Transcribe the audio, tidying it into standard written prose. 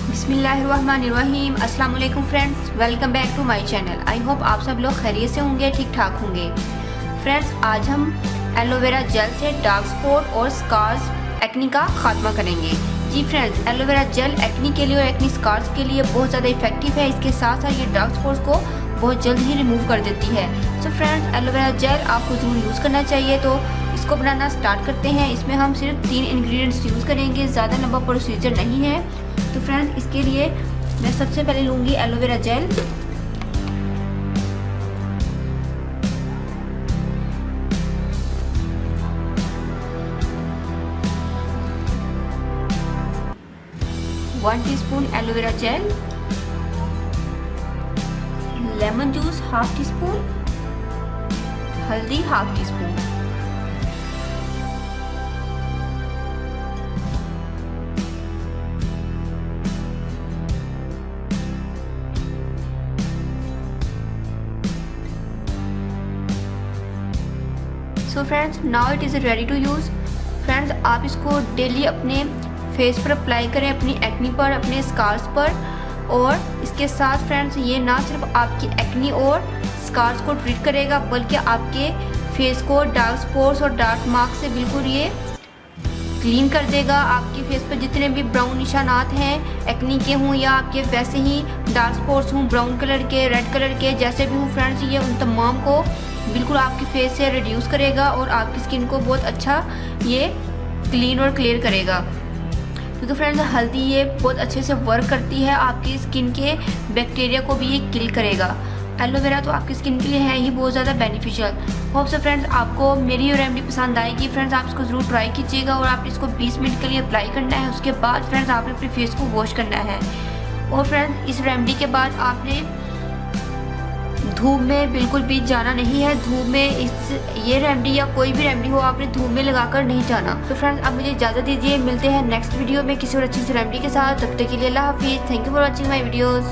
बिस्मिल्लाहिर्रहमानिर्रहीम। अस्सलाम वालेकुम friends, welcome back to my channel. I hope आप सब लोग खैरियत से होंगे, ठीक ठाक होंगे। फ्रेंड्स, आज हम एलोवेरा जेल से डार्क स्पॉट और स्कार्स एक्नी का खात्मा करेंगे। जी फ्रेंड्स, एलोवेरा जेल एक्नी के लिए और एक्नी स्कार्स के लिए बहुत ज़्यादा इफेक्टिव है। इसके साथ साथ ये डार्क स्पॉट्स को बहुत जल्द ही रिमूव कर देती है। सो फ्रेंड्स, एलोवेरा जेल आपको ज़रूर यूज़ करना चाहिए। तो इसको बनाना स्टार्ट करते हैं। इसमें हम सिर्फ 3 इंग्रेडिएंट्स यूज़ करेंगे, ज़्यादा लंबा प्रोसीजर नहीं है। तो फ्रेंड्स, इसके लिए मैं सबसे पहले लूँगी aloe vera gel. One teaspoon aloe vera gel, lemon juice half teaspoon, हल्दी half teaspoon. So friends, now it is ready to use. Friends, आप इसको डेली अपने फेस पर अप्लाई करें, अपनी एक्नी पर, अपने स्कार्स पर। और इसके साथ फ्रेंड्स, ये ना सिर्फ आपकी एक्नी और स्कार्स को ट्रीट करेगा, बल्कि आपके फेस को डार्क स्पॉट्स और डार्क मार्क से बिल्कुल ये क्लीन कर देगा। आपके फेस पर जितने भी ब्राउन निशानात हैं एक्नी के हों या आपके वैसे ही डार्क स्पॉट्स हों, ब्राउन कलर के, रेड कलर के, जैसे भी हों फ्रेंड्स, ये उन तमाम को बिल्कुल आपके फेस से रिड्यूस करेगा और आपकी स्किन को बहुत अच्छा ये क्लीन और क्लियर करेगा। क्योंकि फ्रेंड्स, हल्दी ये बहुत अच्छे से वर्क करती है, आपकी स्किन के बैक्टीरिया को भी ये किल करेगा। एलोवेरा तो आपकी स्किन के लिए है ही बहुत ज़्यादा बेनिफिशियल। होप सो फ्रेंड्स, आपको मेरी ये रेमेडी पसंद आएगी। फ्रेंड्स, आप इसको ज़रूर ट्राई कीजिएगा और आपने इसको 20 मिनट के लिए अप्लाई करना है। उसके बाद फ्रेंड्स, आपने अपने फेस को वॉश करना है। और फ्रेंड्स, इस रेमेडी के बाद आपने धूप में बिल्कुल भी जाना नहीं है। धूप में ये रेमेडी या कोई भी रेमेडी हो, आपने धूप में लगाकर नहीं जाना। तो फ्रेंड्स, अब मुझे इजाज़त दीजिए, मिलते हैं नेक्स्ट वीडियो में किसी और अच्छी सी रेमेडी के साथ। तब तक के लिए अल्लाह हाफिज़। Thank you for watching my videos.